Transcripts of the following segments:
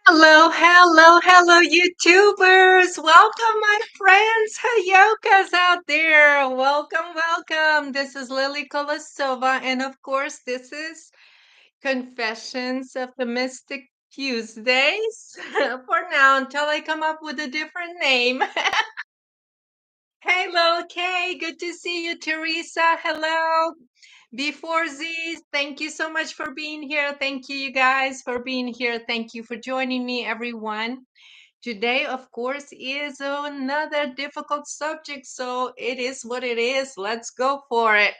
Hello, hello, hello, YouTubers. Welcome, my friends, Hayokas out there. Welcome, welcome. This is Lily Kolosova, and of course, this is Confessions of the Mystic Tuesdays. For now, until I come up with a different name. Hello, Kay. Good to see you, Teresa. Hello. Before Z, thank you so much for being here. Thank you, you guys, for being here. Thank you for joining me, everyone. Today, of course, is another difficult subject, so it is what it is. Let's go for it.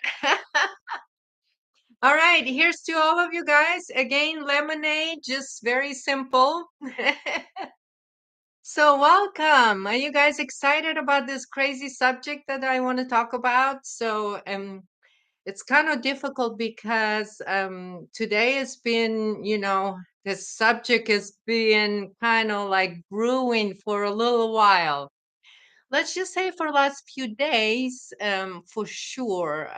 All right, here's to all of you guys. Again, lemonade, just very simple. So, welcome. Are you guys excited about this crazy subject that I want to talk about? It's kind of difficult because today has been, this subject has been kind of like brewing for a little while. Let's just say for the last few days, for sure,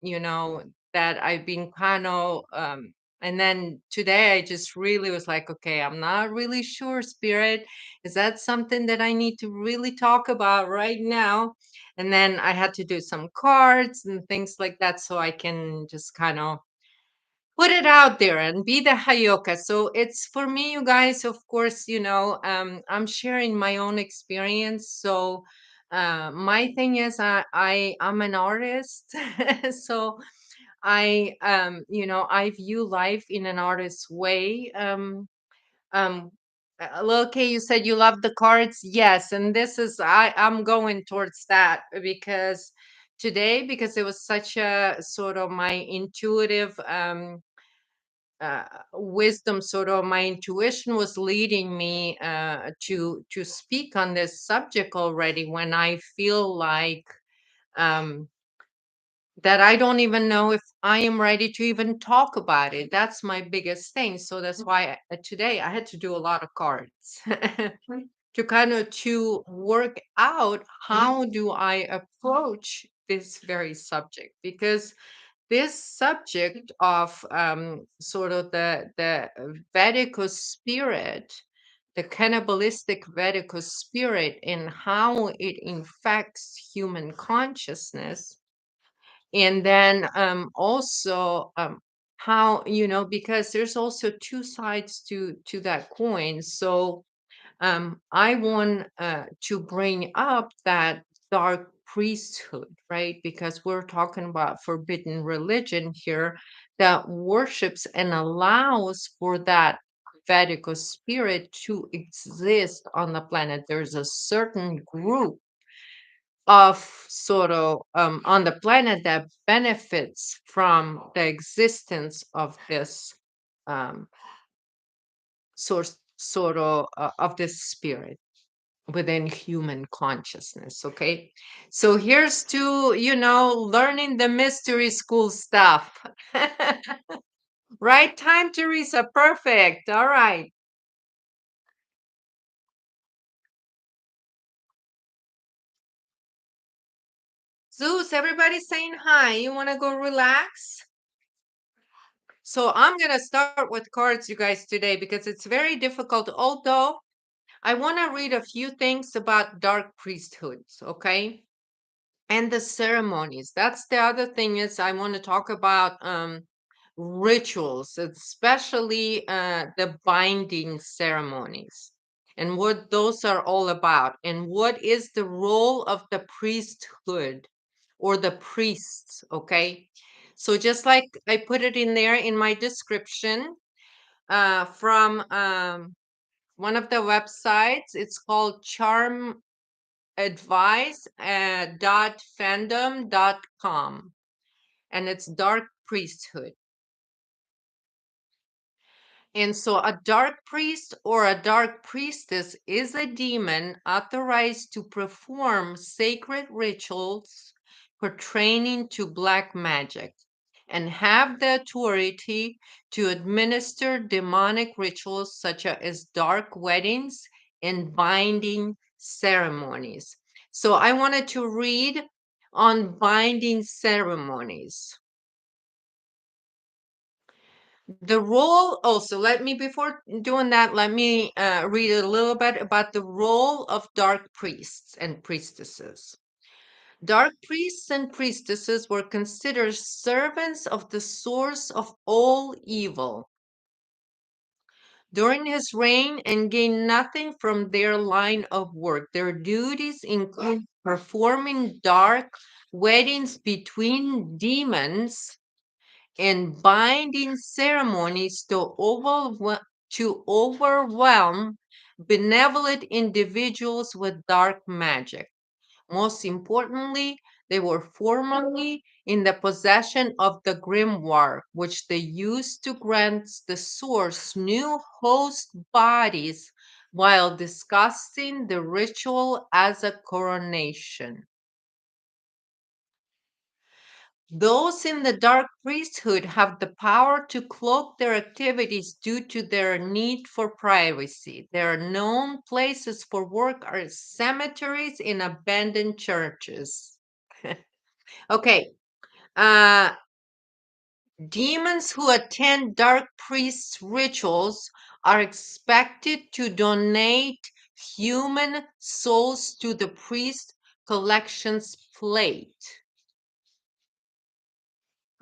that I've been kind of, and then today I just really was like, okay, I'm not really sure, Spirit. Is that something that I need to really talk about right now? And then I had to do some cards and things like that so I can just kind of put it out there and be the Hayoka. So it's for me, you guys, of course, I'm sharing my own experience. So my thing is I'm an artist. So I view life in an artist's way. Um, okay, you said you love the cards. Yes, and I'm going towards that because today, because it was such a sort of my intuitive uh, wisdom, sort of my intuition was leading me to speak on this subject already when I feel like um, that I don't even know if I am ready to even talk about it. That's my biggest thing. So that's why today I had to do a lot of cards to kind of to work out how do I approach this very subject, because this subject of sort of the Vedic spirit, the cannibalistic Vedic spirit, and how it infects human consciousness, and then also how, because there's also two sides to that coin. So I want to bring up that dark priesthood, right? Because we're talking about forbidden religion here that worships and allows for that Vedic spirit to exist on the planet. There's a certain group of sort of on the planet that benefits from the existence of this um, of this spirit within human consciousness. Okay, so here's to learning the mystery school stuff. Right time, Teresa. Perfect. All right, Zeus, everybody saying hi. You want to go relax? So I'm gonna start with cards, you guys, today because it's very difficult. Although I want to read a few things about dark priesthoods, okay? And the ceremonies. That's the other thing is I want to talk about rituals, especially the binding ceremonies and what those are all about, and what is the role of the priesthood or the priests, okay? So just like I put it in there in my description from one of the websites, it's called charmadvice.fandom.com, and it's dark priesthood. And so a dark priest or a dark priestess is a demon authorized to perform sacred rituals pertaining to black magic and have the authority to administer demonic rituals such as dark weddings and binding ceremonies. So I wanted to read on binding ceremonies. The role also, let me, before doing that, let me read a little bit about the role of dark priests and priestesses. Dark priests and priestesses were considered servants of the source of all evil during his reign and gained nothing from their line of work. Their duties include performing dark weddings between demons and binding ceremonies to overwhelm benevolent individuals with dark magic. Most importantly, they were formally in the possession of the grimoire, which they used to grant the source new host bodies while discussing the ritual as a coronation. Those in the Dark Priesthood have the power to cloak their activities due to their need for privacy. Their known places for work are cemeteries and abandoned churches. Okay. Uh, Demons who attend Dark Priest rituals are expected to donate human souls to the priest collections plate.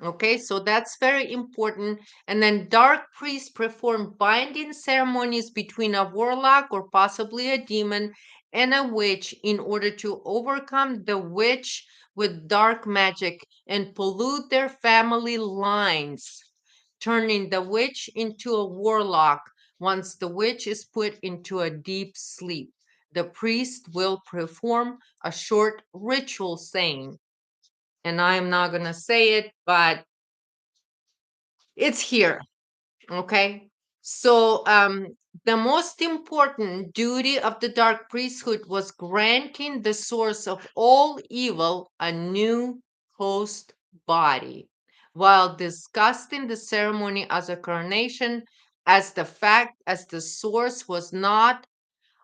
Okay, so that's very important. And then dark priests perform binding ceremonies between a warlock or possibly a demon and a witch in order to overcome the witch with dark magic and pollute their family lines, turning the witch into a warlock. Once the witch is put into a deep sleep, the priest will perform a short ritual saying, and I'm not going to say it, but it's here. Okay. So, the most important duty of the Dark Priesthood was granting the source of all evil a new host body, while discussing the ceremony as a coronation, as the source was not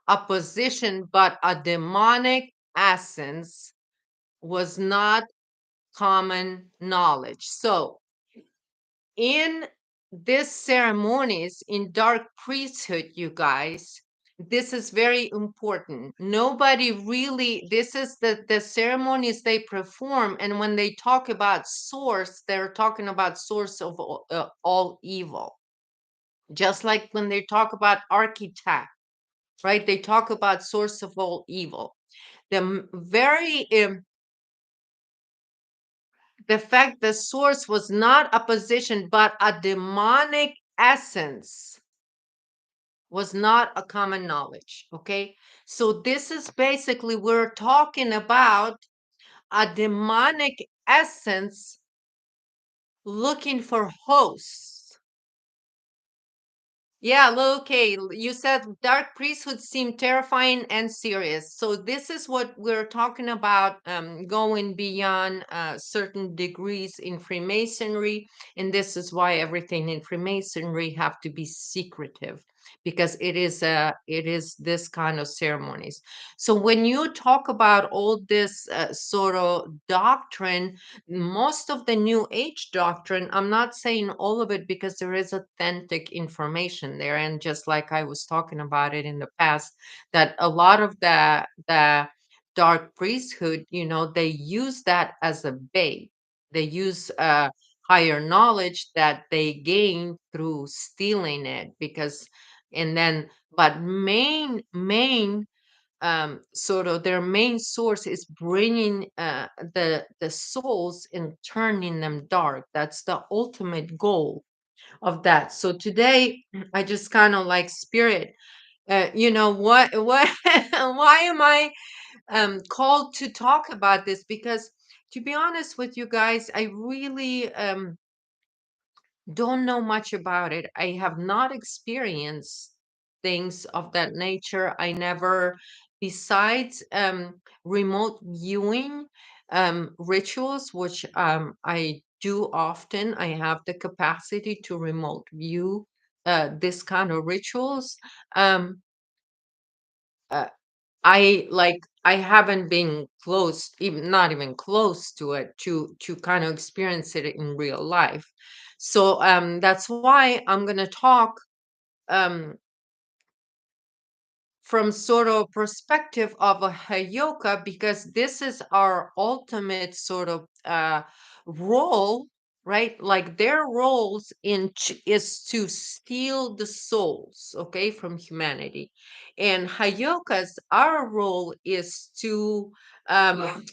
a position but a demonic essence, was not common knowledge. So, in these ceremonies in dark priesthood, you guys, this is very important. Nobody really, this is the ceremonies they perform, and when they talk about source, they're talking about source of all evil. Just like when they talk about architect, right, they talk about source of all evil. Very the fact the source was not a position but a demonic essence was not a common knowledge. Okay. So this is basically, we're talking about a demonic essence looking for hosts. Yeah, okay. You said dark priesthood seemed terrifying and serious. So this is what we're talking about, going beyond certain degrees in Freemasonry, and this is why everything in Freemasonry have to be secretive, because it is this kind of ceremonies. So when you talk about all this sort of doctrine, most of the New Age doctrine, I'm not saying all of it because there is authentic information there. And just like I was talking about it in the past, that a lot of the dark priesthood, they use that as a bait. They use higher knowledge that they gain through stealing it, because, and then, but sort of their main source is bringing the souls and turning them dark. That's the ultimate goal of that. So today I just kind of like spirit, what why am I called to talk about this? Because to be honest with you guys, I really don't know much about it. I have not experienced things of that nature. I never, besides remote viewing rituals, which I do often, I have the capacity to remote view this kind of rituals. Um, uh, I haven't been close, even not even close to it, to kind of experience it in real life. So that's why I'm going to talk um, from sort of perspective of a Hayoka, because this is our ultimate sort of role, right? Like their roles is to steal the souls, okay, from humanity. And Hayokas, our role is um,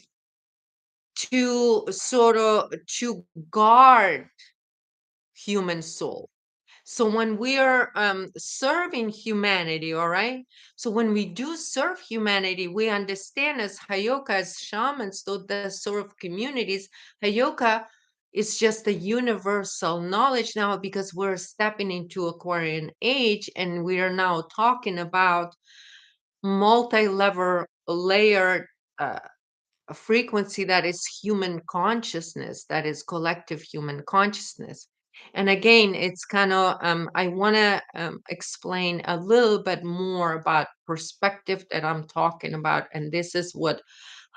to sort of to guard human soul. So when we are serving humanity, all right. So when we do serve humanity, we understand as Hayoka, as shamans, though the sort of communities, Hayoka is just a universal knowledge now, because we're stepping into Aquarian age, and we are now talking about multi-level layered uh, a frequency that is human consciousness, that is collective human consciousness. And again, it's kind of, I want to explain a little bit more about perspective that I'm talking about. And this is what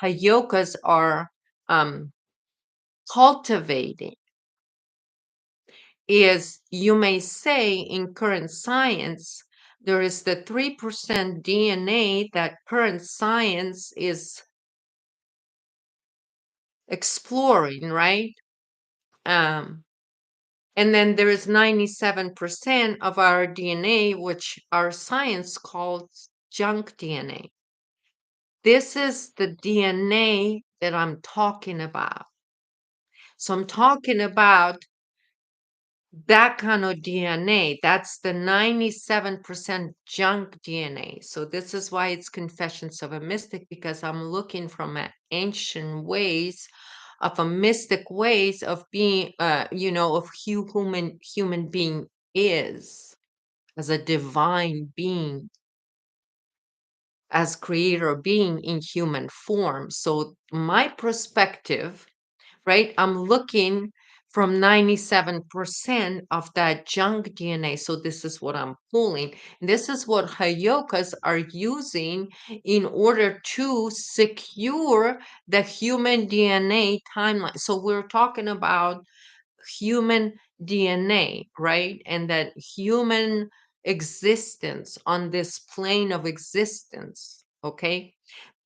Hayokas are um, cultivating. Is, you may say, in current science, there is the 3% DNA that current science is exploring, right? Um, and then there is 97% of our DNA, which our science calls junk DNA. This is the DNA that I'm talking about. So I'm talking about that kind of DNA. That's the 97% junk DNA. So this is why it's Confessions of a Mystic, because I'm looking from an ancient ways of a mystic ways of being, of human being is as a divine being, as creator being in human form. So my perspective, right? I'm looking from 97% of that junk DNA. So this is what I'm pulling. This is what Hayokas are using in order to secure the human DNA timeline. So we're talking about human DNA, right? And that human existence on this plane of existence, okay?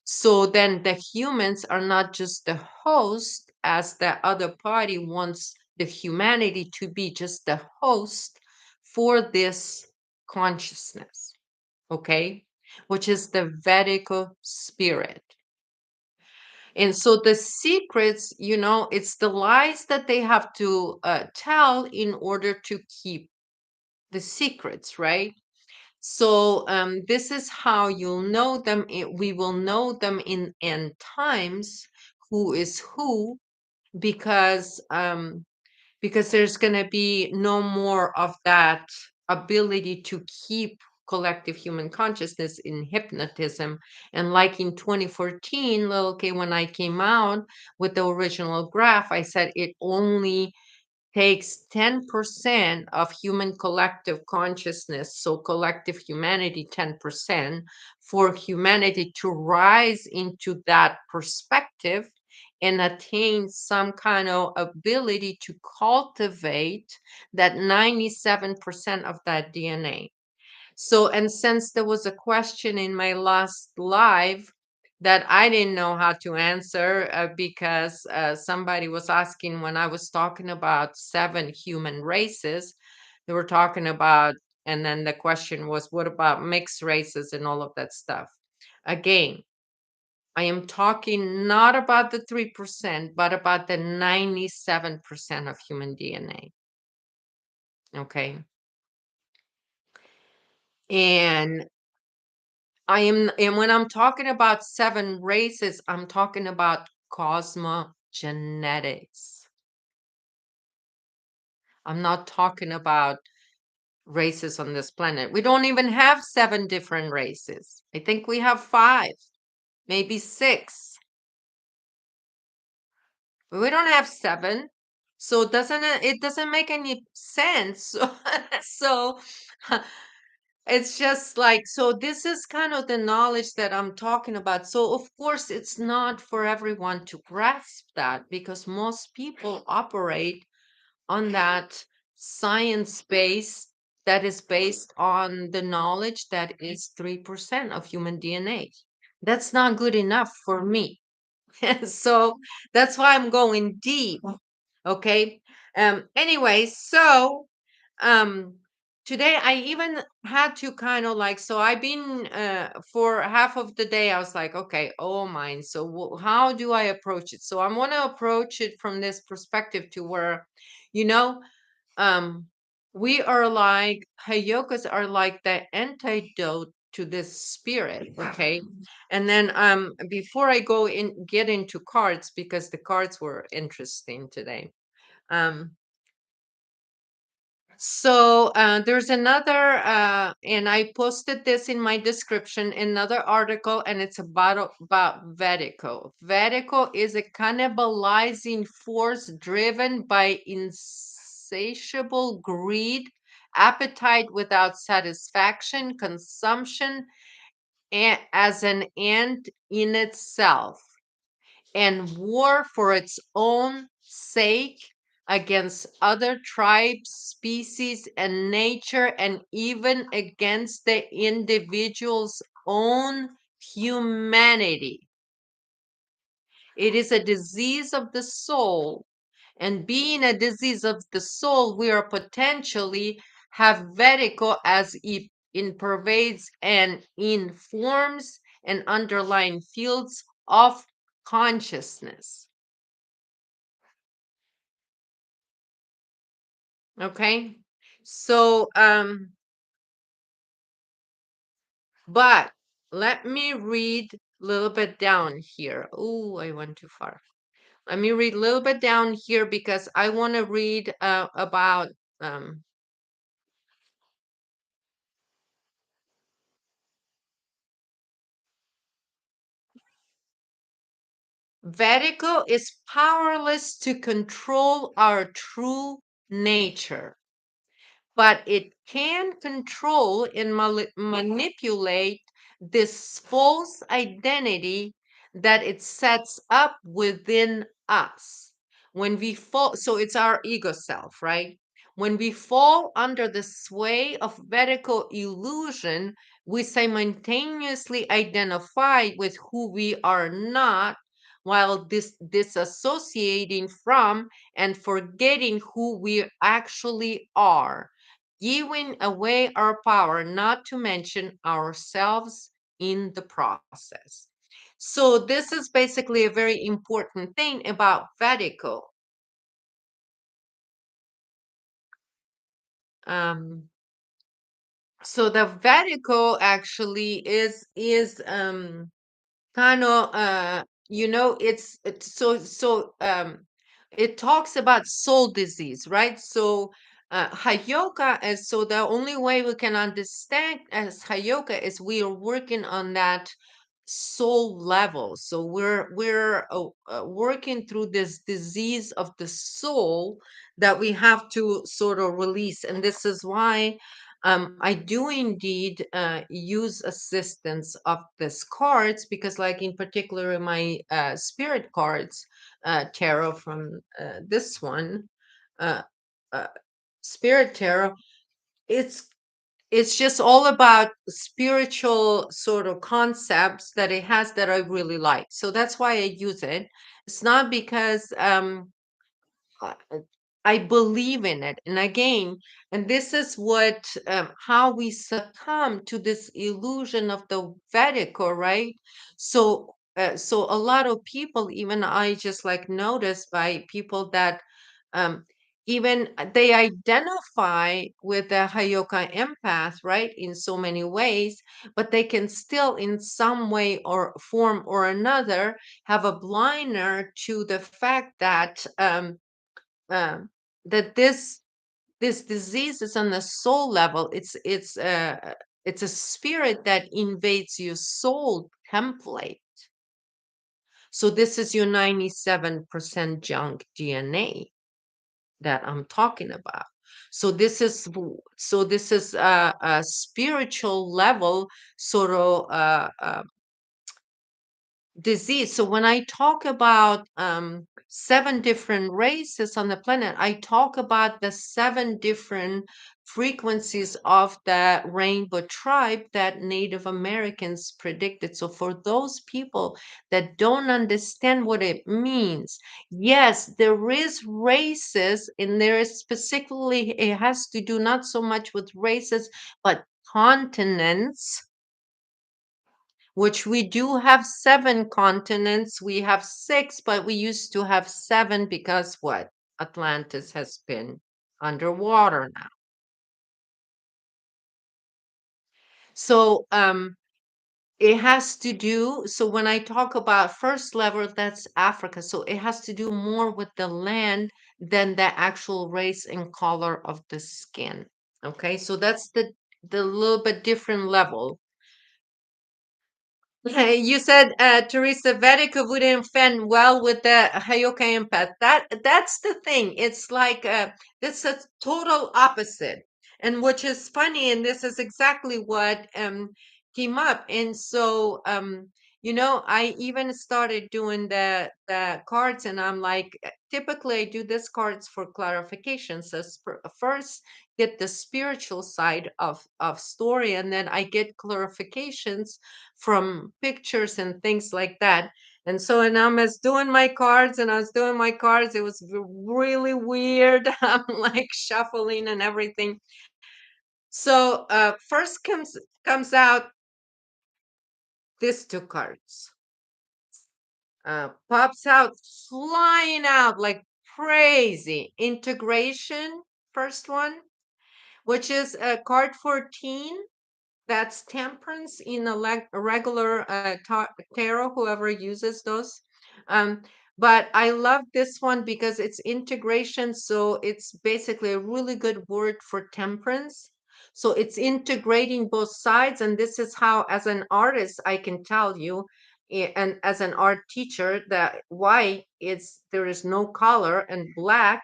So then the humans are not just the host, as the other party wants the humanity to be just the host for this consciousness, okay? Which is the Vedic spirit. And so the secrets, it's the lies that they have to tell in order to keep the secrets, right? So this is how you'll know them. We will know them in end times, who is who, because there's going to be no more of that ability to keep collective human consciousness in hypnotism. And like in 2014, little K, when I came out with the original graph, I said it only takes 10% of human collective consciousness, so collective humanity 10%, for humanity to rise into that perspective and attain some kind of ability to cultivate that 97% of that DNA. So, and since there was a question in my last live that I didn't know how to answer, because somebody was asking when I was talking about 7 human races, they were talking about, and then the question was, what about mixed races and all of that stuff? Again, I am talking not about the 3%, but about the 97% of human DNA. Okay. And and when I'm talking about 7 races, I'm talking about cosmogenetics. I'm not talking about races on this planet. We don't even have 7 different races. I think we have 5, maybe 6. We don't have 7. So it doesn't make any sense. So it's just like, so this is kind of the knowledge that I'm talking about. So, of course, it's not for everyone to grasp that, because most people operate on that science based, that is based on the knowledge that is 3% of human DNA. That's not good enough for me. So that's why I'm going deep. Okay. Anyway, so um today I even had to kind of like, so I've been for half of the day I was like, okay, oh mine, so how do I approach it? So I want to approach it from this perspective to where, you know, um we are like, hayokas are like the antidote to this spirit. Okay. And then before I go in, get into cards, because the cards were interesting today. um there's another, and I posted this in my description, another article, and it's about Vetico. Vetico is a cannibalizing force driven by insatiable greed, appetite without satisfaction, consumption, as an end in itself, and war for its own sake against other tribes, species, and nature, and even against the individual's own humanity. It is a disease of the soul. And being a disease of the soul, we are potentially have vertigo as it in pervades and informs and underlying fields of consciousness. Okay. So, but let me read a little bit down here. Oh, I went too far. Let me read a little bit down here because I want to read about um, Vatico is powerless to control our true nature, but it can control and manipulate this false identity that it sets up within us. When we fall, so it's our ego self, right? When we fall under the sway of vertical illusion, we simultaneously identify with who we are not, while disassociating from and forgetting who we actually are, giving away our power, not to mention ourselves in the process. So this is basically a very important thing about Vatico. Um, so the Vatico actually is kind of it's it talks about soul disease, right? So hayoka, as so the only way we can understand as hayoka is we are working on that soul level. So we're working through this disease of the soul that we have to sort of release. And this is why I do indeed use assistance of this cards, because like in particular in my spirit cards tarot from this one, uh, uh, spirit tarot, it's it's just all about spiritual sort of concepts that it has that I really like. So that's why I use it. It's not because uh, I believe in it. And again, and this is what how we succumb to this illusion of the Vedico, right? So a lot of people, even I just like noticed by people that um, even they identify with the Hayoka empath, right, in so many ways, but they can still, in some way or form or another, have a blinder to the fact that. Uh, that this disease is on the soul level. It's a spirit that invades your soul template. So this is your 97% junk DNA that I'm talking about. So this is a spiritual level sort of disease. So when I talk about seven different races on the planet, I talk about the seven different frequencies of the rainbow tribe that Native Americans predicted. So for those people that don't understand what it means, yes, there is races, and there is specifically, it has to do not so much with races, but continents, which we do have seven continents. We have six, but we used to have seven because what? Atlantis has been underwater now. So it has to do, so when I talk about first level, that's Africa. So it has to do more with the land than the actual race and color of the skin. Okay, so that's the little bit different level. You said, Teresa, Vedica wouldn't fit well with the Hayoka empath. That's the thing. It's like it's a total opposite, and which is funny. And this is exactly what came up. And so, I even started doing the cards, and I'm like, typically I do this cards for clarification. So first, get the spiritual side of story, and then I get clarifications from pictures and things like that. And so, and I was doing my cards, and I was doing my cards. It was really weird. I'm like shuffling and everything. So first comes out this two cards. Pops out, flying out like crazy. Integration, first one, which is card 14. That's temperance in a regular tarot, whoever uses those. Um, but I love this one because it's integration. So it's basically a really good word for temperance. So it's integrating both sides. And this is how, as an artist, I can tell you, and as an art teacher, that white is there is no color, and black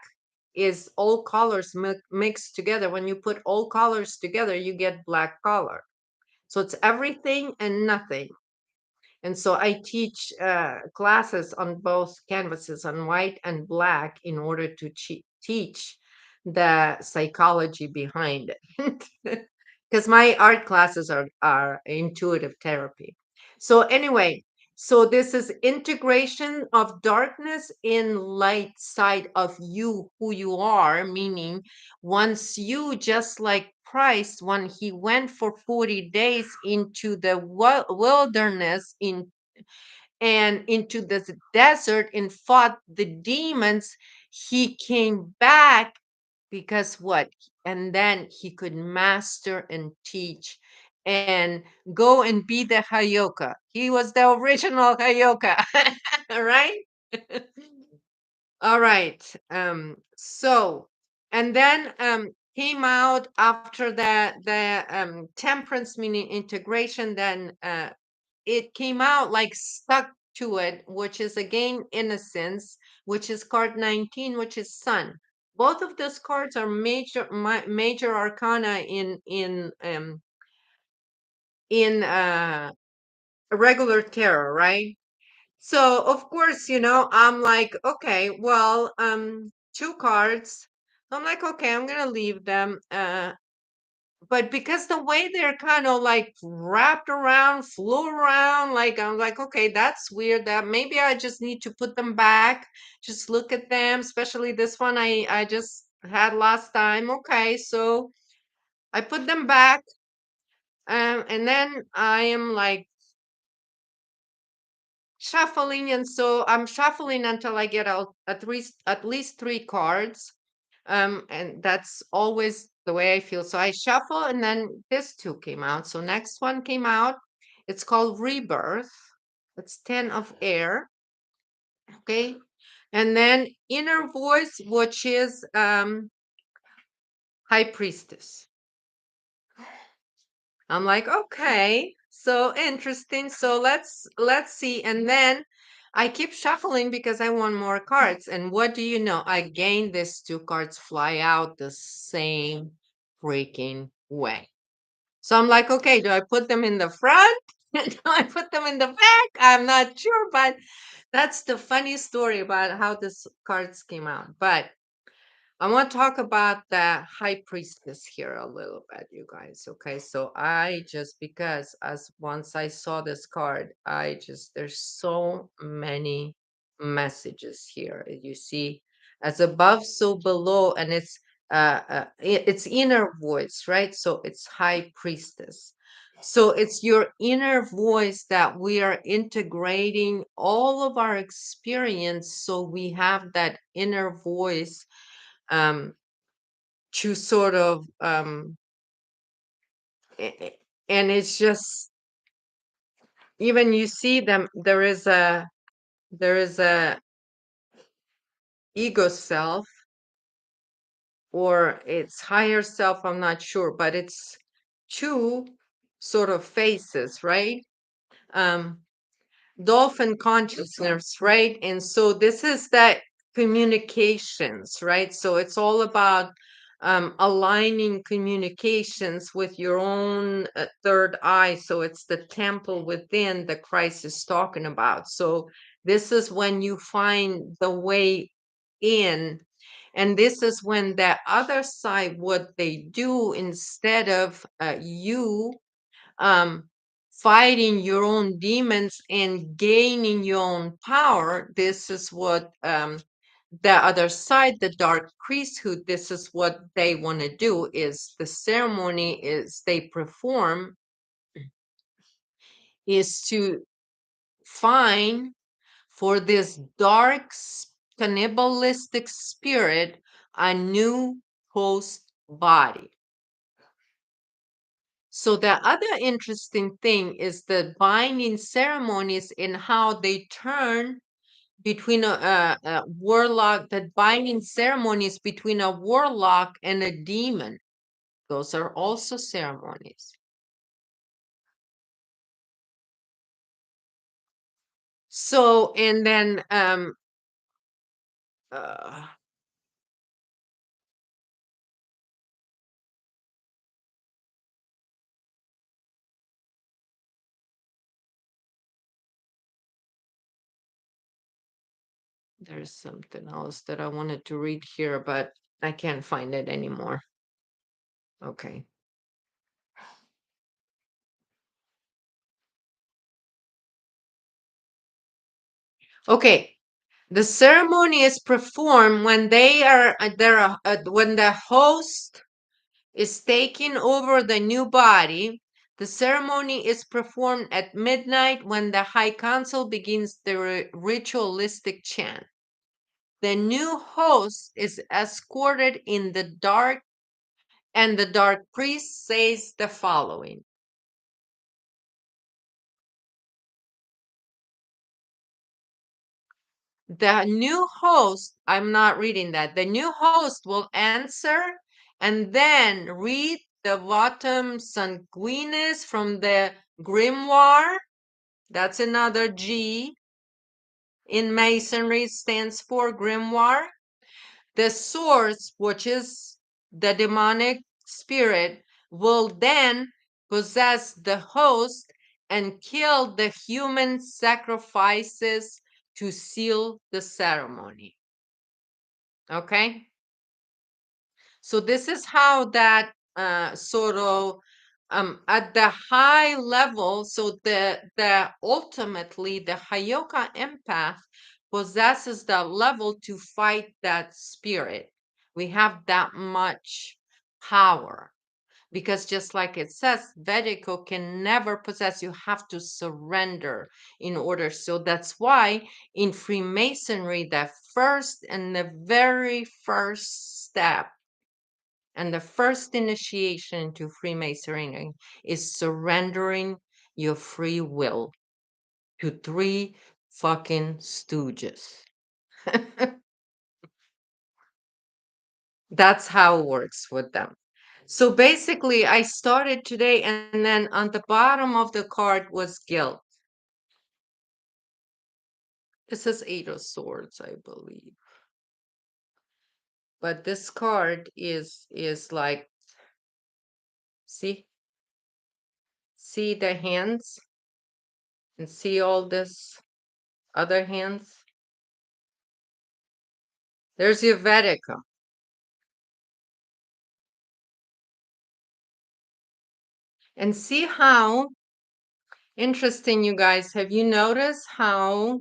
is all colors mixed together. When you put all colors together, you get black color. So it's everything and nothing. And so I teach classes on both canvases, on white and black, in order to teach the psychology behind it. Because my art classes are intuitive therapy. So, anyway, so this is integration of darkness in light side of you, who you are, meaning once you, just like Christ, when he went for 40 days into the wilderness and into the desert and fought the demons, he came back because what? And then he could master and teach and go and be the Hayoka. He was the original Hayoka, right? All right. So, and then came out after the temperance, meaning integration. Then it came out like stuck to it, which is again innocence, which is card 19, which is sun. Both of those cards are major arcana in regular tarot, right? So of course, I'm like, okay, well, two cards. I'm like, okay, I'm gonna leave them. But because the way they're kind of like wrapped around, flew around, like I'm like, okay, that's weird. That maybe I just need to put them back. Just look at them, especially this one I just had last time. Okay, so I put them back, and then I am like shuffling, and so I'm shuffling until I get out at least three cards, and that's always the way I feel. So I shuffle, and then this two came out. So next one came out. It's called rebirth. It's 10 of air. Okay, and then inner voice, which is high priestess. I'm like, okay, so interesting. So let's see. And then I keep shuffling because I want more cards. And what do you know? Again, these two cards fly out the same freaking way. So I'm like, okay, do I put them in the front? I put them in the back. I'm not sure, but that's the funny story about how this cards came out. But I want to talk about the high priestess here a little bit, you guys. Okay, so I just because as once I saw this card, I just there's so many messages here. You see, as above, so below, and it's inner voice, right? So it's high priestess. So it's your inner voice that we are integrating all of our experience, so we have that inner voice um, to sort of and it's just even you see them there is a ego self or its higher self, I'm not sure, but it's two sort of faces, right? um dolphin consciousness, right? And so this is that communications, right? So it's all about aligning communications with your own third eye. So it's the temple within that Christ is talking about. So this is when you find the way in. And this is when that other side, what they do instead of you um, fighting your own demons and gaining your own power. This is what the other side, the dark priesthood, this is what they want to do. Is the ceremony is they perform is to find for this dark cannibalistic spirit a new host body. So the other interesting thing is the binding ceremonies in how they turn between a warlock, the binding ceremonies between a warlock and a demon. Those are also ceremonies. So, and then uh, there's something else that I wanted to read here, but I can't find it anymore. Okay. Okay. The ceremony is performed when they are there. When the host is taking over the new body. The ceremony is performed at midnight when the High Council begins the ritualistic chant. The new host is escorted in the dark, and the dark priest says the following. The new host, I'm not reading that. The new host will answer and then read the votum sanguinis from the grimoire. That's another G in Masonry, stands for grimoire. The source, which is the demonic spirit, will then possess the host and kill the human sacrifices to seal the ceremony. Okay? So this is how that sort of at the high level, so the ultimately the Hayoka empath possesses that level to fight that spirit. We have that much power because just like it says, Vedico can never possess. You have to surrender in order. So that's why in Freemasonry, the first and the very first step and the first initiation to Freemasonry is surrendering your free will to three fucking stooges. That's how it works with them. So basically, I started today, and then on the bottom of the card was guilt. This is Eight of Swords, I believe. But this card is like, see the hands? And see all this other hands? There's your Vedica. And see how interesting, you guys. Have you noticed how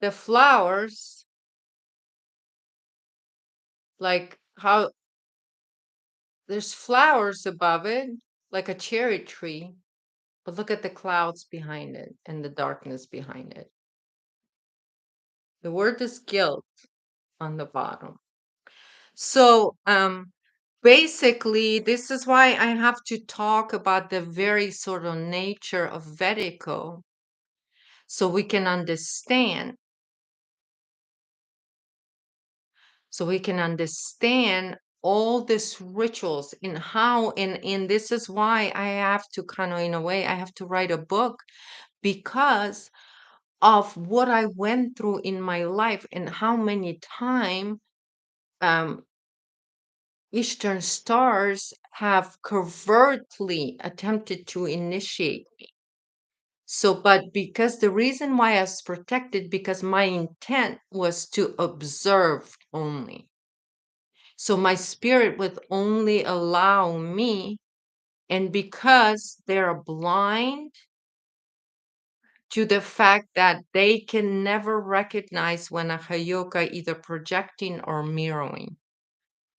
the flowers, like how there's flowers above it, like a cherry tree, but look at the clouds behind it and the darkness behind it. The word is guilt on the bottom. So, basically, this is why I have to talk about the very sort of nature of Vedico so we can understand, so we can understand all these rituals and how, and this is why I have to kind of, in a way, I have to write a book because of what I went through in my life and how many times um, Eastern stars have covertly attempted to initiate me. So, but because the reason why I was protected, because my intent was to observe only. So my spirit would only allow me, and because they're blind to the fact that they can never recognize when a Hayoka either projecting or mirroring.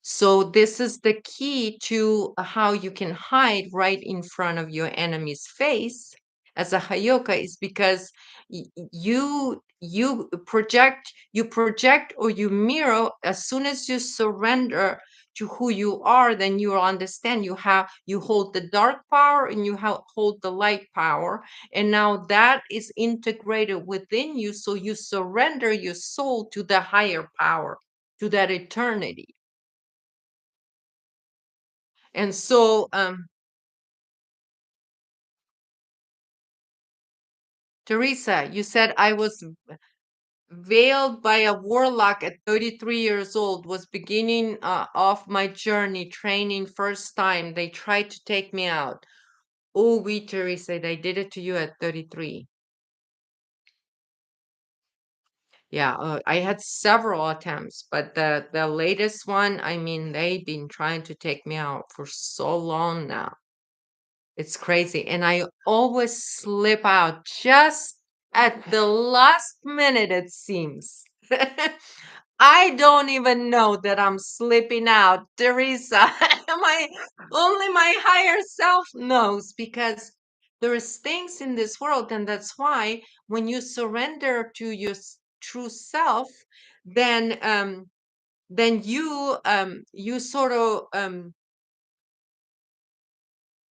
So this is the key to how you can hide right in front of your enemy's face as a Hayoka is because you project or you mirror as soon as you surrender to who you are, then you understand you hold the dark power and you hold the light power, and now that is integrated within you, so you surrender your soul to the higher power, to that eternity. And so, Teresa, you said I was veiled by a warlock at 33 years old, was beginning off my journey, training first time. They tried to take me out. Oh, we, Teresa, they did it to you at 33. Yeah, I had several attempts, but the latest one, I mean, they've been trying to take me out for so long now. It's crazy. And I always slip out just at the last minute, it seems. I don't even know that I'm slipping out, Teresa. my only my higher self knows because there is things in this world, and that's why when you surrender to your true self, then you sort of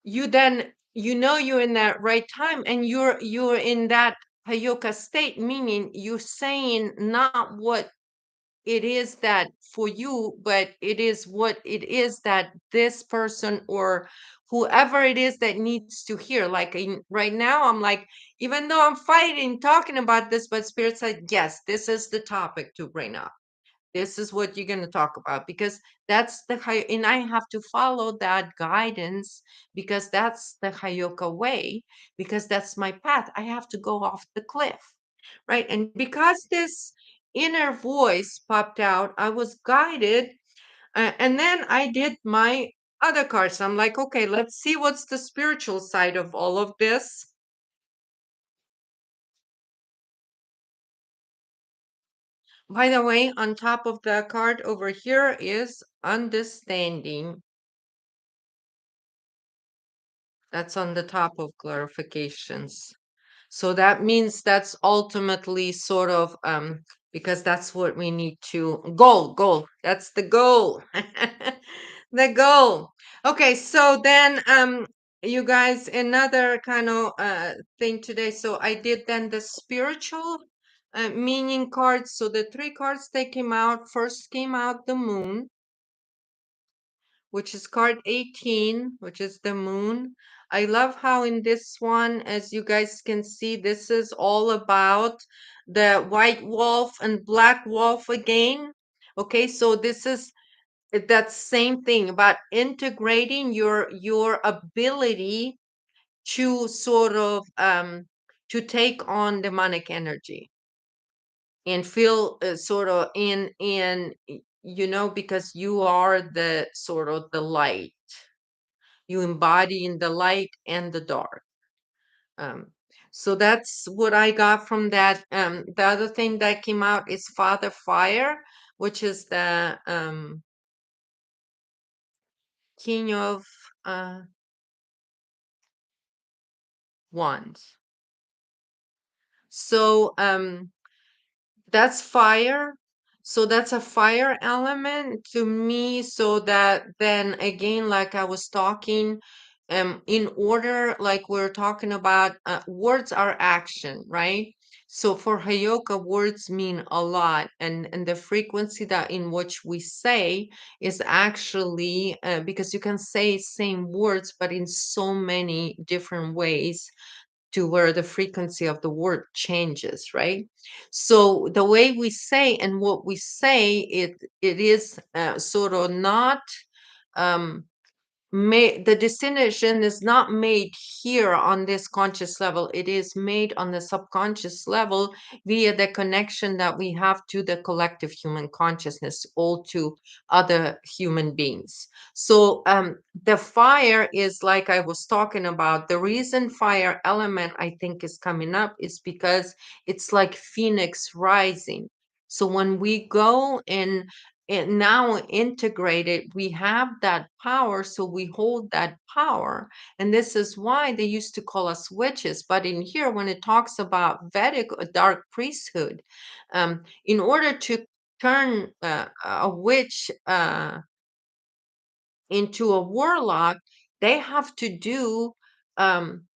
you then you're in that right time, and you're in that Hayoka state, meaning you're saying not what it is that for you, but it is what it is that this person or whoever it is that needs to hear. Like right now, I'm like, even though I'm fighting, talking about this, but Spirit said, yes, this is the topic to bring up. This is what you're going to talk about because that's the and I have to follow that guidance because that's the Hayoka way, because that's my path. I have to go off the cliff, right? And because this inner voice popped out, I was guided, and then I did my other cards. I'm like, okay, let's see what's the spiritual side of all of this. By the way, on top of the card over here is understanding. That's on the top of clarifications. So that means that's ultimately sort of because that's what we need to goal. That's the goal. The goal. Okay, so then you guys, another kind of thing today. So I did then the spiritual meaning cards. So the three cards they came out, first came out the moon, which is card 18, which is the moon. I love how in this one, as you guys can see, this is all about the white wolf and black wolf again. Okay, so this is that same thing about integrating your ability to sort of to take on demonic energy and feel sort of because you are the sort of the light, you embody in the light and the dark. um so that's what I got from that. The other thing that came out is Father Fire, which is the king of uh wands. So that's fire. So that's a fire element to me. So that then again, like I was talking, in order, like we're talking about, words are action, right? So for Hayoka, words mean a lot, and the frequency that in which we say is actually, because you can say same words, but in so many different ways, to where the frequency of the word changes, right? So the way we say and what we say, it is sort of not um the decision is not made here on this conscious level. It is made on the subconscious level via the connection that we have to the collective human consciousness, all to other human beings. So the fire is, like I was talking about, the reason fire element I think is coming up is because it's like phoenix rising. So when we go and now integrated, we have that power, so we hold that power. And this is why they used to call us witches. But in here, when it talks about Vedic dark priesthood, in order to turn a witch into a warlock, they have to do um,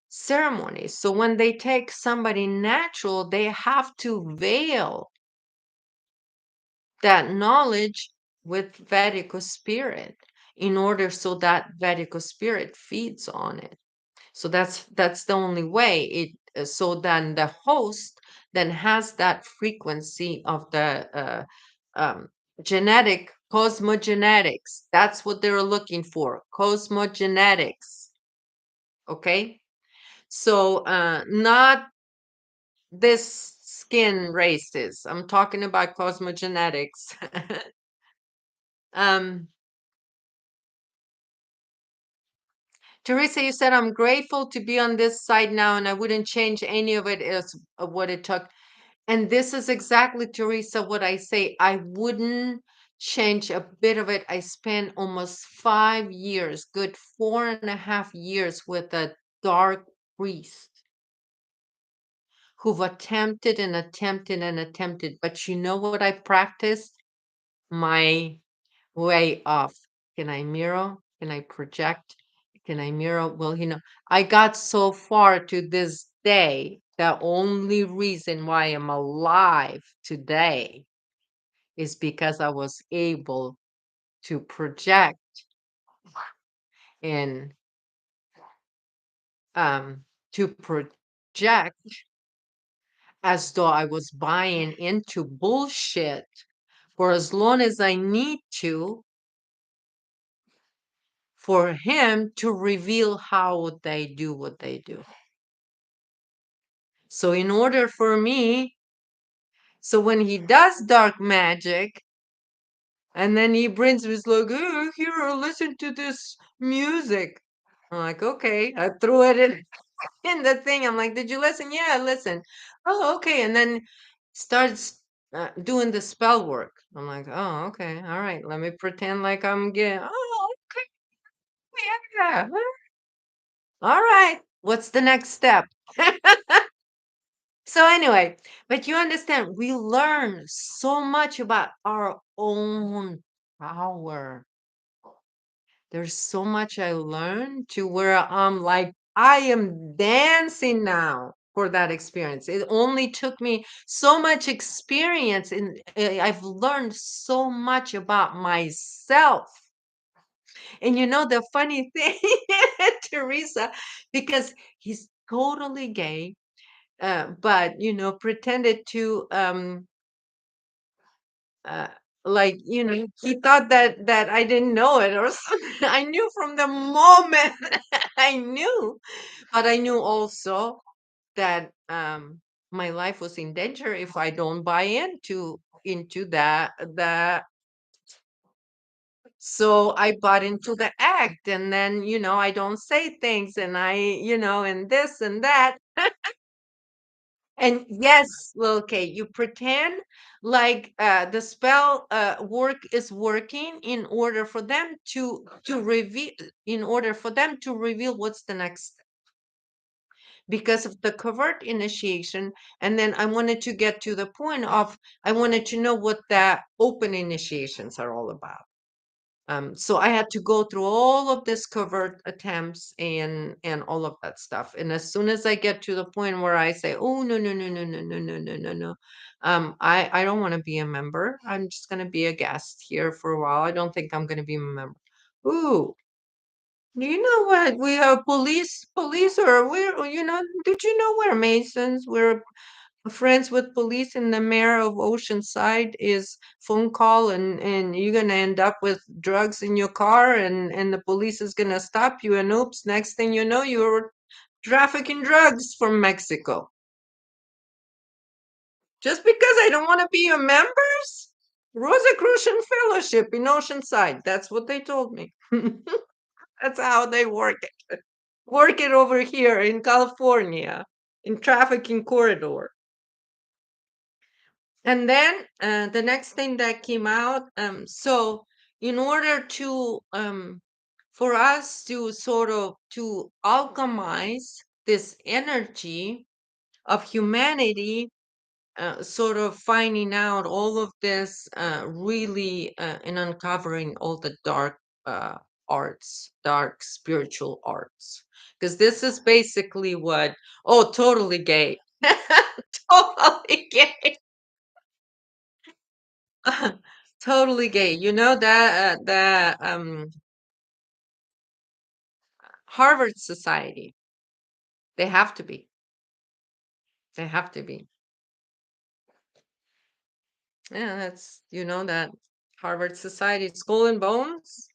ceremonies. So when they take somebody natural, they have to veil that knowledge with Vedic spirit in order so that Vedic spirit feeds on it. So that's the only way it. So then the host then has that frequency of the um, genetic cosmogenetics. That's what they're looking for, cosmogenetics. Okay, so not this skin races. I'm talking about cosmogenetics. um Teresa, you said, I'm grateful to be on this side now, and I wouldn't change any of it as of what it took. And this is exactly, Teresa, what I say. I wouldn't change a bit of it. I spent almost 5 years, good 4.5 years with a dark priest who've attempted and attempted and attempted. But you know what I practiced? My way off. Can I mirror? Can I project? Can I mirror? Well, I got so far to this day. The only reason why I'm alive today is because I was able to project and to project as though I was buying into bullshit for as long as I need to for him to reveal how they do what they do. So in order for me, so when he does dark magic, and then he brings me, he's like, oh, here, listen to this music. I'm like, okay. I threw it in the thing. I'm like, did you listen? Yeah, I listened. Oh, okay. And then starts doing the spell work. I'm like, oh, okay. All right. Let me pretend like I'm getting, oh, okay. Yeah. All right. What's the next step? So anyway, but you understand, we learn so much about our own power. There's so much I learned to where I'm like, I am dancing now for that experience. It only took me so much experience, and I've learned so much about myself. And the funny thing, Teresa, because he's totally gay, but pretended to uh like he thought that I didn't know it or something. I knew from the moment I knew, but I knew also that my life was in danger if I don't buy into that. So I bought into the act, and then I don't say things, and and this and that. And yes, well, okay, you pretend like the spell work is working in order for them to reveal, what's the next step, because of the covert initiation. And then I wanted to get to the point of, I wanted to know what the open initiations are all about. So I had to go through all of this covert attempts and all of that stuff. And as soon as I get to the point where I say, "Oh, no, no, no, no, no, no, no, no, no, no," I don't want to be a member. I'm just going to be a guest here for a while. I don't think I'm going to be a member. Ooh, do you know what? We are police, or we're, did you know we're Masons? We're friends with police, and the mayor of Oceanside is phone call, and you're gonna end up with drugs in your car, and the police is gonna stop you, and oops, next thing you know, you're trafficking drugs from Mexico. Just because I don't want to be a members? Rosicrucian Fellowship in Oceanside. That's what they told me. That's how they work it. Work it over here in California in trafficking corridor. And then the next thing that came out, so in order to for us to sort of to alchemize this energy of humanity, sort of finding out all of this, really, and uncovering all the dark arts, dark spiritual arts, because this is basically what. Oh, totally gay. Totally gay. Totally gay. You know that the Harvard Society, they have to be. They have to be. Yeah, that's that Harvard Society, Skull and Bones,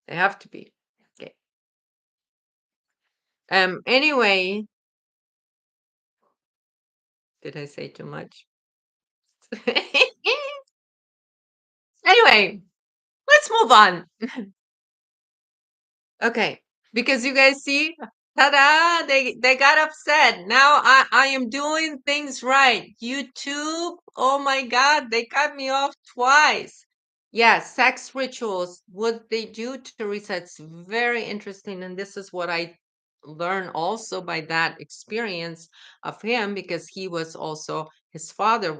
they have to be. Okay. Anyway, did I say too much? Anyway, let's move on. Okay, because you guys see, ta-da, they got upset. Now I am doing things right. YouTube, oh my God, they cut me off twice. Yes, sex rituals, what they do to reset. It's very interesting, and this is what I learned also by that experience of him, because his father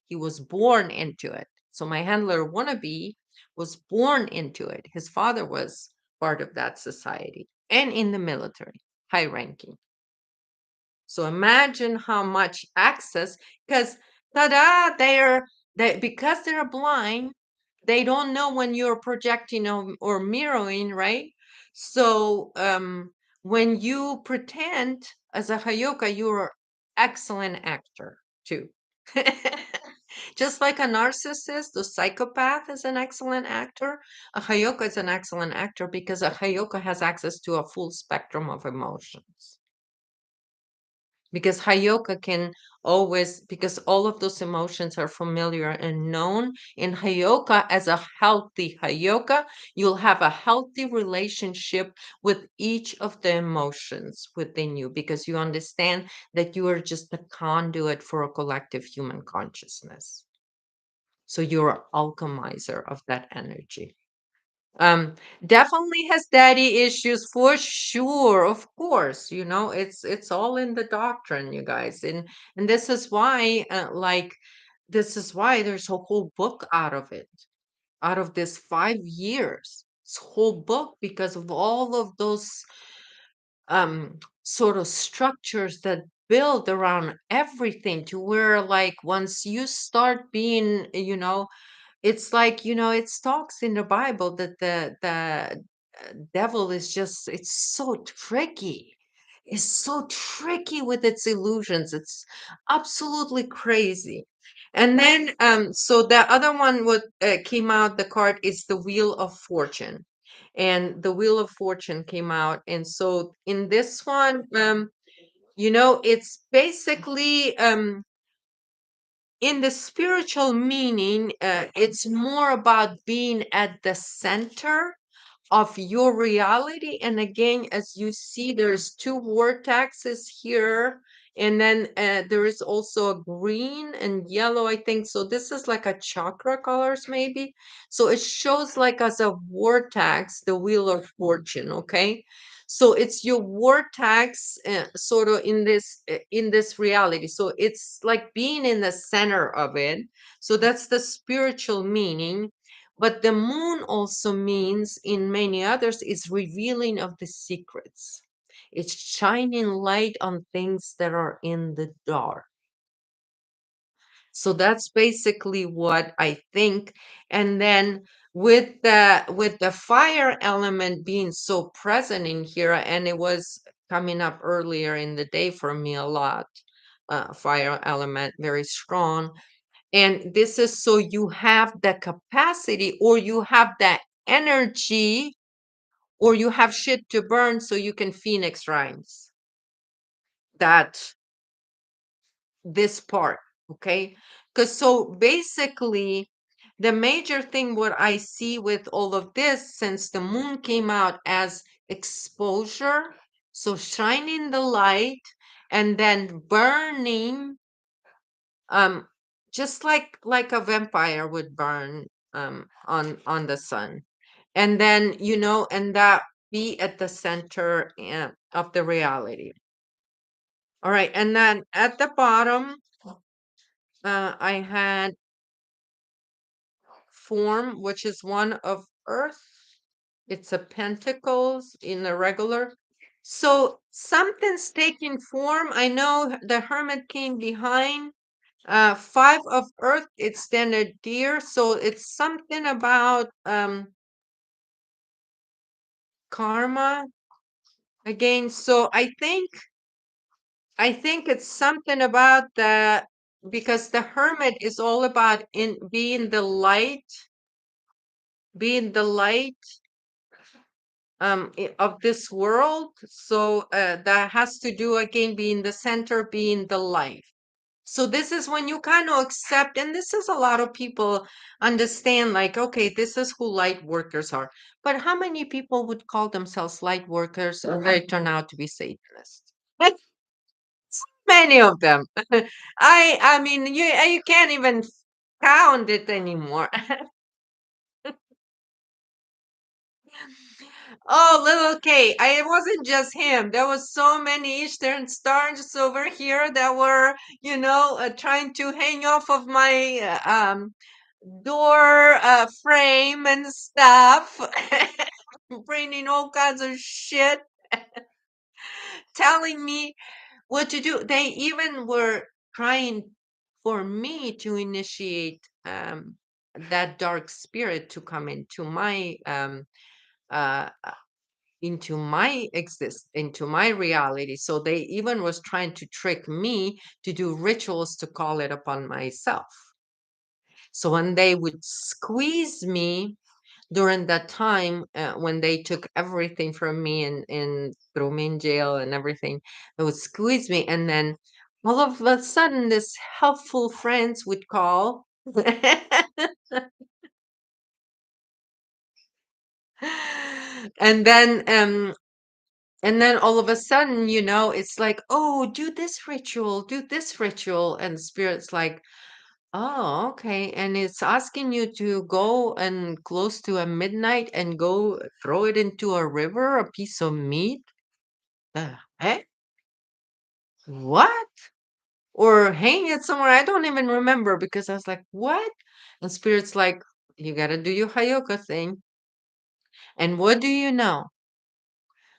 he was born into it. So my handler wannabe was born into it. His father was part of that society and in the military, high ranking. So imagine how much access, because ta-da, because they're blind, they don't know when you're projecting or mirroring, right? So when you pretend as a Hayoka, you're excellent actor too. Just like a narcissist, the psychopath is an excellent actor. A Hayoka is an excellent actor because a Hayoka has access to a full spectrum of emotions. Because Hayoka can always, because all of those emotions are familiar and known. In Hayoka, as a healthy Hayoka, you'll have a healthy relationship with each of the emotions within you, because you understand that you are just a conduit for a collective human consciousness. So you're an alchemizer of that energy. Um, Definitely has daddy issues for sure, of course. It's all in the doctrine, you guys. And this is why, this is why there's a whole book out of it, out of this 5 years. This whole book, because of all of those sort of structures that build around everything, to where, like, once you start being, it's like, it talks in the Bible that the devil is just, it's so tricky. It's so tricky with its illusions. It's absolutely crazy. And then so the other one, what came out, the card is the Wheel of Fortune. and the Wheel of Fortune came out. And so in this one, it's basically in the spiritual meaning, it's more about being at the center of your reality. And again, as you see, there's two vortexes here, and then there is also a green and yellow, I think. So this is like a chakra colors, maybe. So it shows like as a vortex, the Wheel of Fortune. Okay. So it's your vortex, sort of in this reality. So it's like being in the center of it. So that's the spiritual meaning. But the moon also means, in many others, is revealing of the secrets. It's shining light on things that are in the dark. So that's basically what I think. And then with the fire element being so present in here, and it was coming up earlier in the day for me a lot, fire element very strong. And this is so you have the capacity, or you have that energy, or you have shit to burn so you can phoenix rise. That this part, okay? Because so basically, the major thing what I see with all of this, since the moon came out as exposure, so shining the light and then burning, um just like a vampire would burn on the sun, and then and that be at the center of the reality. All right, and then at the bottom, I had form, which is one of earth. It's a pentacles in a regular. So something's taking form. I know the hermit came behind. Five of earth, it's then a deer. So it's something about karma again. So I think it's something about the, because the hermit is all about in being the light of this world. So that has to do again being the center, being the light. So this is when you kind of accept, and this is a lot of people understand, like, okay, this is who light workers are. But how many people would call themselves light workers and they turn out to be Satanists? Many of them. I mean, you can't even count it anymore. Oh, little K. It wasn't just him. There was so many Eastern stars over here that were, trying to hang off of my door frame and stuff, bringing all kinds of shit, telling me what to do. They even were trying for me to initiate that dark spirit to come uh, into my reality. So they even was trying to trick me to do rituals to call it upon myself. So when they would squeeze me during that time, when they took everything from me and threw me in jail and everything, they would squeeze me, and then all of a sudden this helpful friends would call. and then um and then all of a sudden, it's like, oh, do this ritual, and the spirit's like, oh, okay. And it's asking you to go and close to a midnight and go throw it into a river, a piece of meat. The heck? What? Or hang it somewhere. I don't even remember, because I was like, what? And Spirit's like, you got to do your Hayoka thing. And what do you know?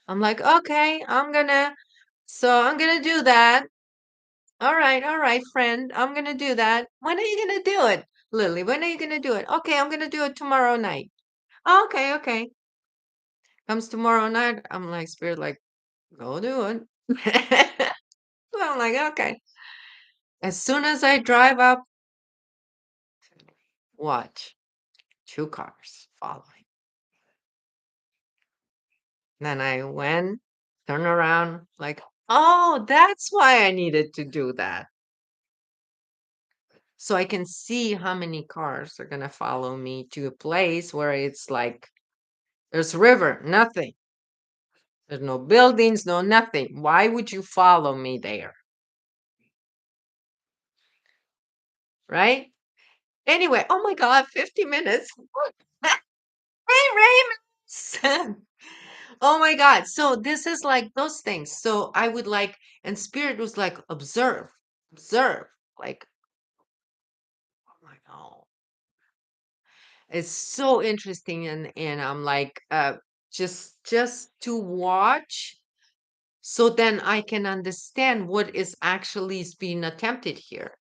I'm like, okay, I'm gonna do that. All right, friend. I'm gonna do that. When are you gonna do it? Lily, when are you gonna do it? Okay, I'm gonna do it tomorrow night. Okay, okay. Comes tomorrow night. I'm like, Spirit, like, go do it. So I'm like, okay. As soon as I drive up, watch two cars following. Then I went, turned around, like, oh, that's why I needed to do that. So I can see how many cars are gonna follow me to a place where it's like there's river, nothing. There's no buildings, no nothing. Why would you follow me there? Right? Anyway, oh my God, 50 minutes. Hey, Raymond. Oh my God. So this is like those things. So I would like, and spirit was like, observe, observe. Like, oh my God. It's so interesting. And I'm like, just to watch. So then I can understand what is actually is being attempted here.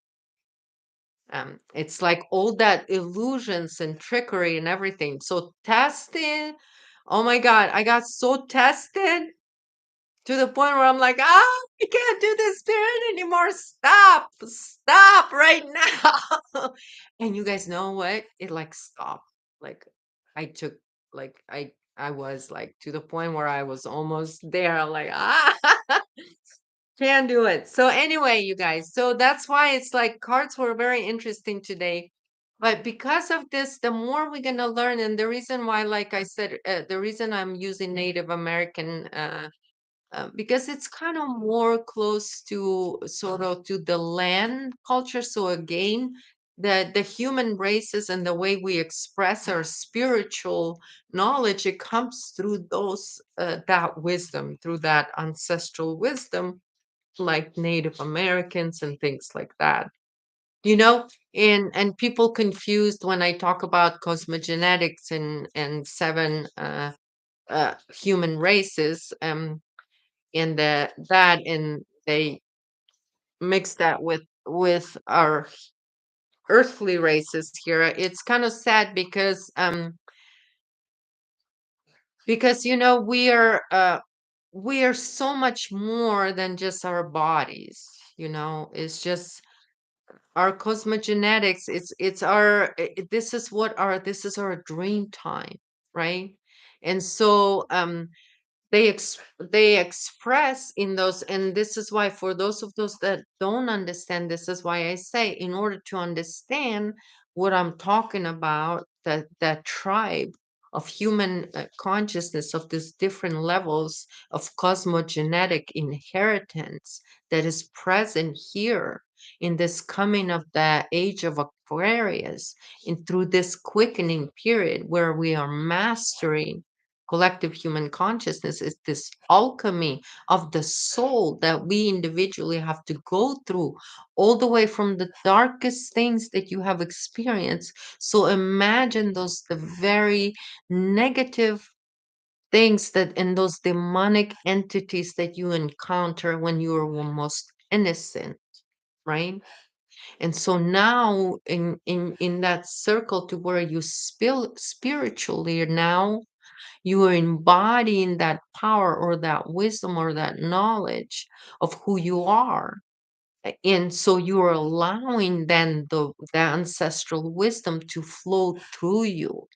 It's like all that illusions and trickery and everything. So testing, oh my God, I got so tested to the point where I'm like, I can't do this spirit anymore. Stop, stop right now. And you guys know what? It like stopped. Like I took, like I was like to the point where I was almost there, like can't do it. So anyway, you guys, so that's why it's like cards were very interesting today. But because of this, the more we're gonna learn, and the reason why, like I said, the reason I'm using Native American, because it's kind of more close to sort of to the land culture. So again, the human races and the way we express our spiritual knowledge, it comes through those that wisdom, through that ancestral wisdom like Native Americans and things like that. You know, and people confused when I talk about cosmogenetics and seven human races, and that and they mix that with our earthly races here. It's kind of sad because you know we are so much more than just our bodies. You know, it's just our cosmogenetics. It's our this is what our this is our dream time, right? And so they express in those, and this is why for those of those that don't understand, this is why I say in order to understand what I'm talking about, that tribe of human consciousness of these different levels of cosmogenetic inheritance that is present here in this coming of the age of Aquarius, and through this quickening period where we are mastering collective human consciousness, is this alchemy of the soul that we individually have to go through, all the way from the darkest things that you have experienced. So imagine those the very negative things that and those demonic entities that you encounter when you are most innocent, right? And so now in that circle to where you spill spiritually now, you are embodying that power or that wisdom or that knowledge of who you are. And so you are allowing then the ancestral wisdom to flow through you.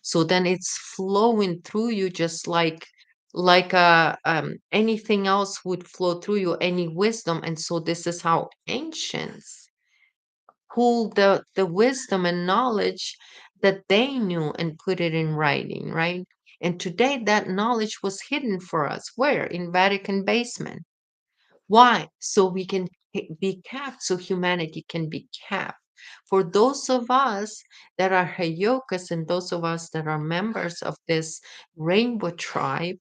So then it's flowing through you just like anything else would flow through you, any wisdom. And so this is how ancients pull the wisdom and knowledge that they knew and put it in writing, right? And today that knowledge was hidden for us. Where? In Vatican basement. Why? So we can be capped, so humanity can be capped. For those of us that are Hayokas and those of us that are members of this rainbow tribe,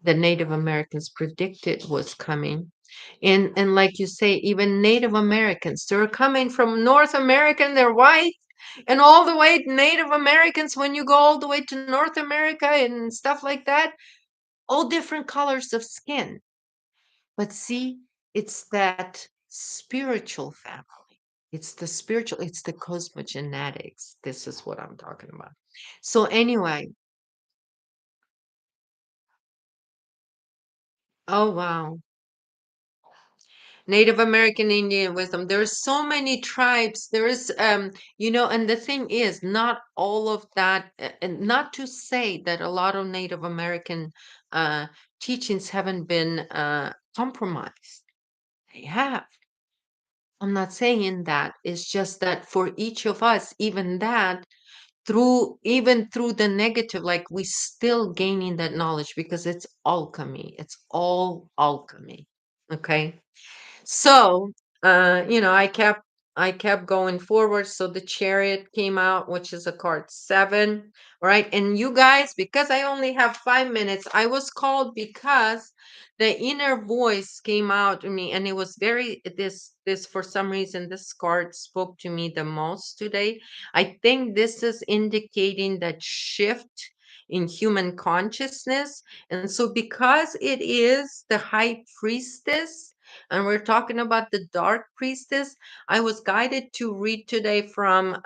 the Native Americans predicted was coming. And like you say, even Native Americans, they're coming from North America and they're white, and all the way to Native Americans, when you go all the way to North America and stuff like that, all different colors of skin. But see, it's that spiritual family. It's the spiritual, it's the cosmogenetics. This is what I'm talking about. So anyway, oh wow. Native American Indian wisdom. There's so many tribes. There is, and the thing is, not all of that, and not to say that a lot of Native American uh, teachings haven't been compromised. They have. I'm not saying that. It's just that for each of us, even that, even through the negative, like we still gaining that knowledge because it's alchemy. It's all alchemy. Okay. So, I kept going forward. So the chariot came out, which is a card 7, right? And you guys, because I only have 5 minutes, I was called because the inner voice came out to me, and it was very this for some reason this card spoke to me the most today. I think this is indicating that shift in human consciousness. And so because it is the high priestess, and we're talking about the Dark Priestess, I was guided to read today from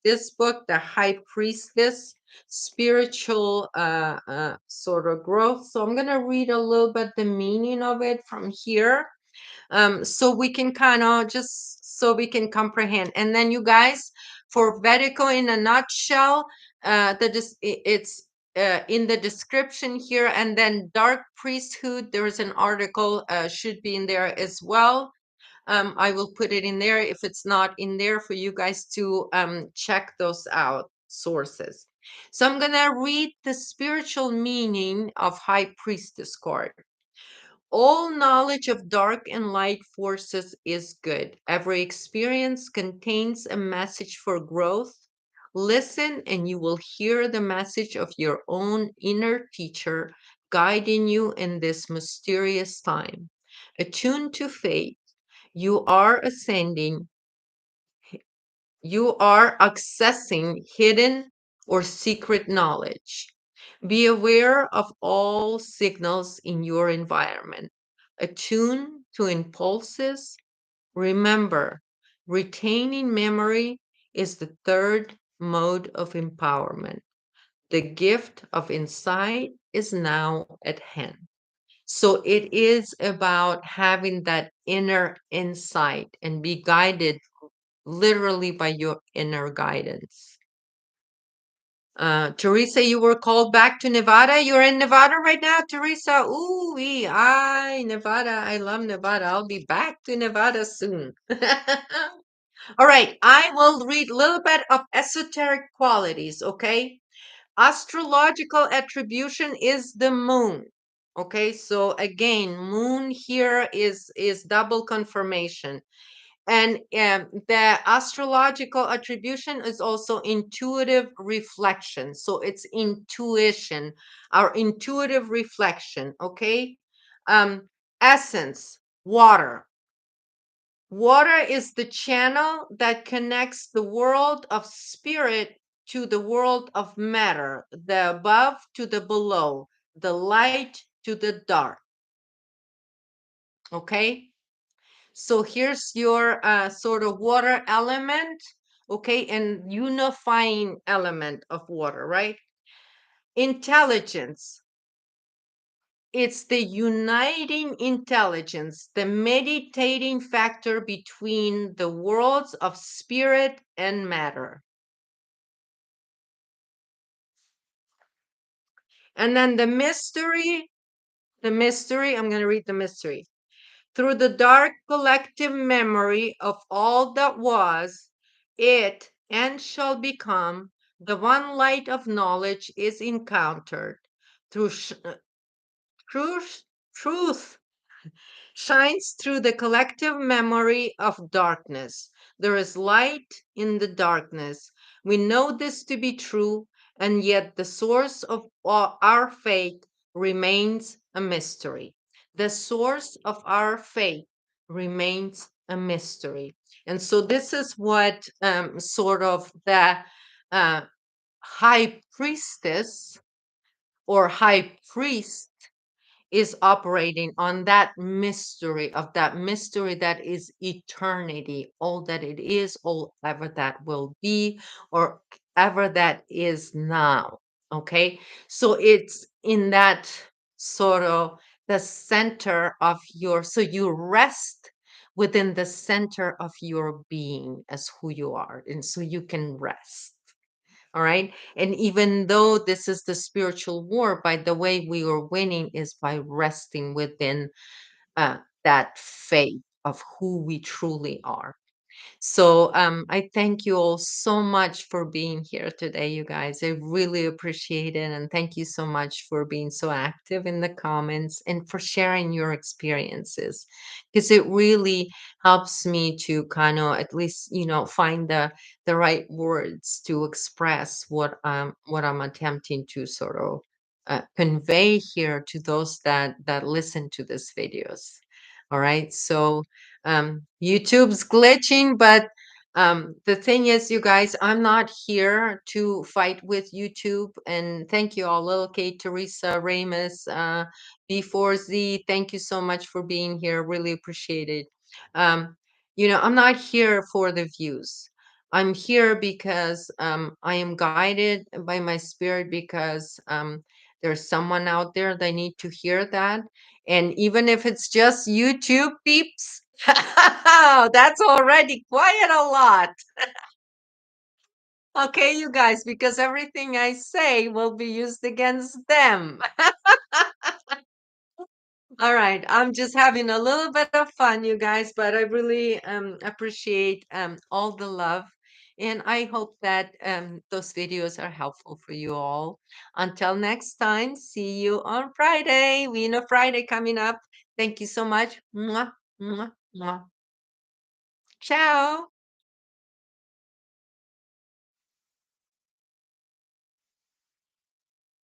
this book, The High Priestess, Spiritual sort of growth. So I'm going to read a little bit the meaning of it from here, so we can kind of just so we can comprehend. And then you guys, for Vedico in a nutshell, it's in the description here, and then Dark Priesthood, there is an article, should be in there as well. I will put it in there if it's not in there for you guys to check those out sources. So I'm gonna read the spiritual meaning of High Priestess card. All knowledge of dark and light forces is good. Every experience contains a message for growth. Listen, and you will hear the message of your own inner teacher guiding you in this mysterious time. Attuned to fate, you are ascending, you are accessing hidden or secret knowledge. Be aware of all signals in your environment. Attune to impulses. Remember, retaining memory is the third mode of empowerment. The gift of insight is now at hand. So it is about having that inner insight and be guided literally by your inner guidance. Teresa, you were called back to Nevada. You're in Nevada right now, Teresa. Ooh, Nevada. I love Nevada. I'll be back to Nevada soon. All right, I will read a little bit of esoteric qualities, okay? Astrological attribution is the moon. Okay, so again, moon here is double confirmation. And the astrological attribution is also intuitive reflection. So it's intuition, our intuitive reflection. Okay. Essence, water. Water is the channel that connects the world of spirit to the world of matter, the above to the below, the light to the dark. Okay. So here's your sort of water element, okay, and unifying element of water, right? Intelligence. It's the uniting intelligence, the meditating factor between the worlds of spirit and matter. And then the mystery, I'm going to read the mystery. Through the dark collective memory of all that was, it and shall become, the one light of knowledge is encountered. Through truth, truth shines through the collective memory of darkness. There is light in the darkness. We know this to be true, and yet the source of our faith remains a mystery. The source of our faith remains a mystery. And so, this is what sort of the uh, high priestess or high priest is operating on, that mystery that is eternity, all that it is, all ever that will be, or ever that is now. Okay, so it's in that sort of the center of your, so you rest within the center of your being as who you are, and so you can rest. All right. And even though this is the spiritual war, by the way we are winning is by resting within that faith of who we truly are. So I thank you all so much for being here today, you guys. I really appreciate it. And thank you so much for being so active in the comments and for sharing your experiences. Because it really helps me to kind of at least, find the right words to express what I'm attempting to sort of convey here to those that listen to these videos. All right. So YouTube's glitching, but the thing is, you guys, I'm not here to fight with YouTube. And thank you all, Little Kate, Teresa, Ramus, B4Z. Thank you so much for being here. Really appreciate it. Um, I'm not here for the views. I'm here because I am guided by my spirit because there's someone out there that need to hear that. And even if it's just YouTube peeps, that's already quite a lot. Okay, you guys, because everything I say will be used against them. All right, I'm just having a little bit of fun, you guys, but I really appreciate all the love. And I hope that those videos are helpful for you all. Until next time, see you on Friday. We know Friday coming up. Thank you so much. Mwah, mwah, mwah. Ciao.